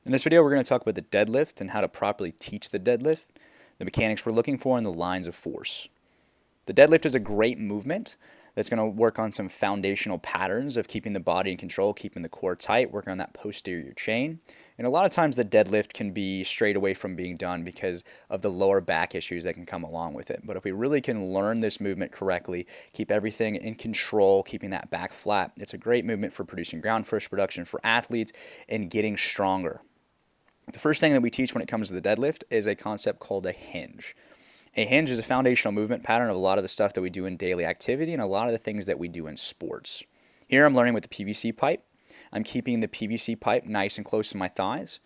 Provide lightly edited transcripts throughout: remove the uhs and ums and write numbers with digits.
In this video, we're going to talk about the deadlift and how to properly teach the deadlift, the mechanics we're looking for, and the lines of force. The deadlift is a great movement that's going to work on some foundational patterns of keeping the body in control, keeping the core tight, working on that posterior chain. And a lot of times the deadlift can be strayed away from being done because of the lower back issues that can come along with it. But if we really can learn this movement correctly, keep everything in control, keeping that back flat, it's a great movement for producing ground force production for athletes and getting stronger. The first thing that we teach when it comes to the deadlift is a concept called a hinge. A hinge is a foundational movement pattern of a lot of the stuff that we do in daily activity and a lot of the things that we do in sports. Here I'm learning with the PVC pipe. I'm keeping the PVC pipe nice and close to my thighs.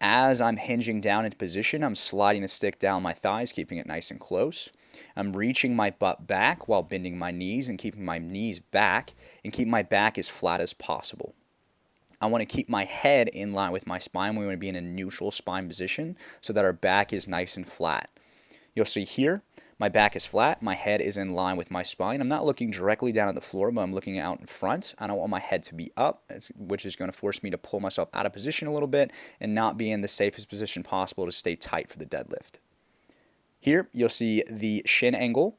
As I'm hinging down into position, I'm sliding the stick down my thighs, keeping it nice and close. I'm reaching my butt back while bending my knees and keeping my knees back and keep my back as flat as possible. I want to keep my head in line with my spine. We want to be in a neutral spine position so that our back is nice and flat. You'll see here, my back is flat, my head is in line with my spine. I'm not looking directly down at the floor, but I'm looking out in front. I don't want my head to be up, which is going to force me to pull myself out of position a little bit and not be in the safest position possible to stay tight for the deadlift. Here, you'll see the shin angle.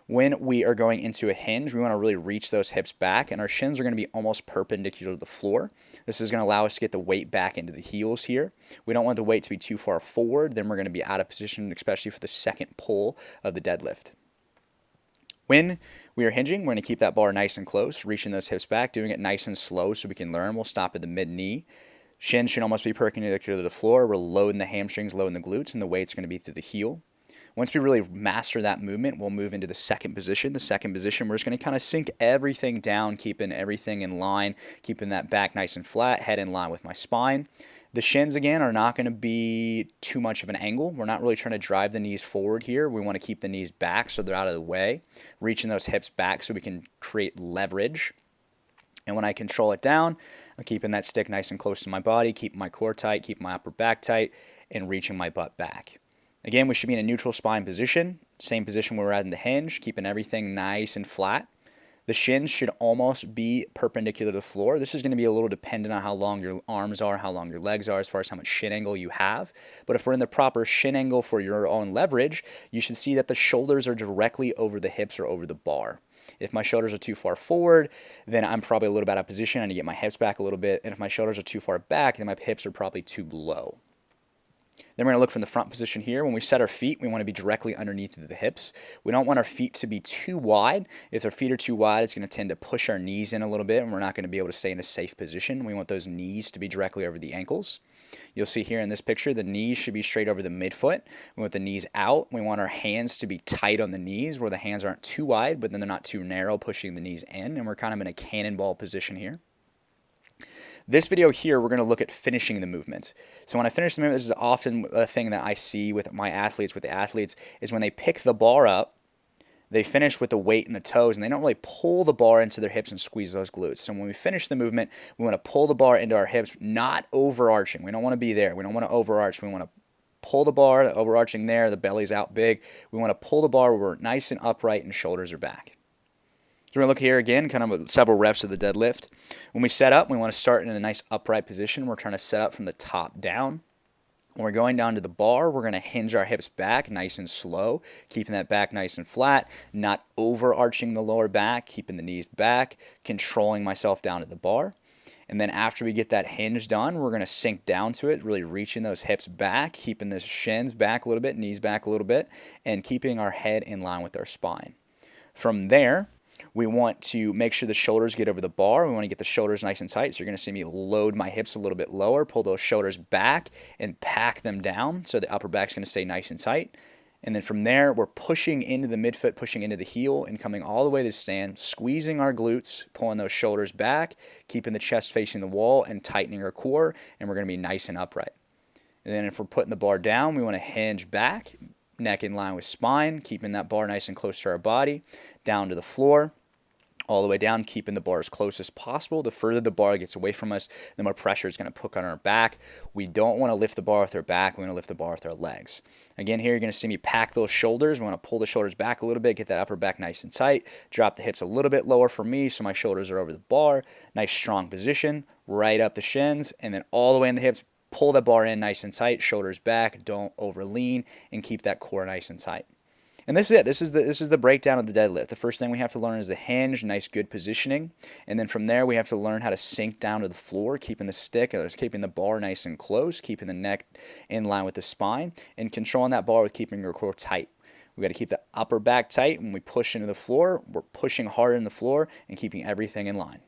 When we are going into a hinge, we want to really reach those hips back, and our shins are going to be almost perpendicular to the floor. This is going to allow us to get the weight back into the heels here. We don't want the weight to be too far forward, then we're going to be out of position, especially for the second pull of the deadlift. When we are hinging, we're going to keep that bar nice and close, reaching those hips back, doing it nice and slow so we can learn. We'll stop at the mid-knee. Shins should almost be perpendicular to the floor. We're loading the hamstrings, loading the glutes, and the weight's going to be through the heel. Once we really master that movement, we'll move into the second position. The second position, we're just going to kind of sink everything down, keeping everything in line, keeping that back nice and flat, head in line with my spine. The shins, again, are not going to be too much of an angle. We're not really trying to drive the knees forward here. We want to keep the knees back so they're out of the way, reaching those hips back so we can create leverage. And when I control it down, I'm keeping that stick nice and close to my body, keeping my core tight, keeping my upper back tight, and reaching my butt back. Again, we should be in a neutral spine position, same position where we're at in the hinge, keeping everything nice and flat. The shins should almost be perpendicular to the floor. This is going to be a little dependent on how long your arms are, how long your legs are, as far as how much shin angle you have. But if we're in the proper shin angle for your own leverage, you should see that the shoulders are directly over the hips or over the bar. If my shoulders are too far forward, then I'm probably a little bit out of position. I need to get my hips back a little bit. And if my shoulders are too far back, then my hips are probably too low. Then we're going to look from the front position here. When we set our feet, we want to be directly underneath the hips. We don't want our feet to be too wide. If our feet are too wide, it's going to tend to push our knees in a little bit, and we're not going to be able to stay in a safe position. We want those knees to be directly over the ankles. You'll see here in this picture, the knees should be straight over the midfoot. We want the knees out. We want our hands to be tight on the knees, where the hands aren't too wide, but then they're not too narrow, pushing the knees in, and we're kind of in a cannonball position here. This video here, we're going to look at finishing the movement. So when I finish the movement, this is often a thing that I see with my athletes, is when they pick the bar up, they finish with the weight in the toes, and they don't really pull the bar into their hips and squeeze those glutes. So when we finish the movement, we want to pull the bar into our hips, not overarching. We don't want to be there. We don't want to overarch. We want to pull the bar, overarching there, the belly's out big. We want to pull the bar where we're nice and upright and shoulders are back. So we're going to look here again, kind of with several reps of the deadlift. When we set up, we want to start in a nice upright position. We're trying to set up from the top down. When we're going down to the bar, we're going to hinge our hips back nice and slow, keeping that back nice and flat, not overarching the lower back, keeping the knees back, controlling myself down at the bar. And then after we get that hinge done, we're going to sink down to it, really reaching those hips back, keeping the shins back a little bit, knees back a little bit, and keeping our head in line with our spine. From there, we want to make sure the shoulders get over the bar. We want to get the shoulders nice and tight. So you're going to see me load my hips a little bit lower, pull those shoulders back, and pack them down so the upper back's going to stay nice and tight. And then from there, we're pushing into the midfoot, pushing into the heel, and coming all the way to the stand, squeezing our glutes, pulling those shoulders back, keeping the chest facing the wall, and tightening our core, and we're going to be nice and upright. And then if we're putting the bar down, we want to hinge back, neck in line with spine, keeping that bar nice and close to our body, down to the floor, all the way down, keeping the bar as close as possible. The further the bar gets away from us, the more pressure it's going to put on our back. We don't want to lift the bar with our back. We want to lift the bar with our legs. Again, here you're going to see me pack those shoulders. We want to pull the shoulders back a little bit, get that upper back nice and tight. Drop the hips a little bit lower for me so my shoulders are over the bar. Nice strong position, right up the shins, and then all the way in the hips, pull the bar in nice and tight, shoulders back, don't over lean, and keep that core nice and tight. And this is it. This is the breakdown of the deadlift. The first thing we have to learn is the hinge, nice good positioning. And then from there we have to learn how to sink down to the floor, keeping the stick, or keeping the bar nice and close, keeping the neck in line with the spine, and controlling that bar with keeping your core tight. We got to keep the upper back tight. When we push into the floor, we're pushing hard in the floor and keeping everything in line.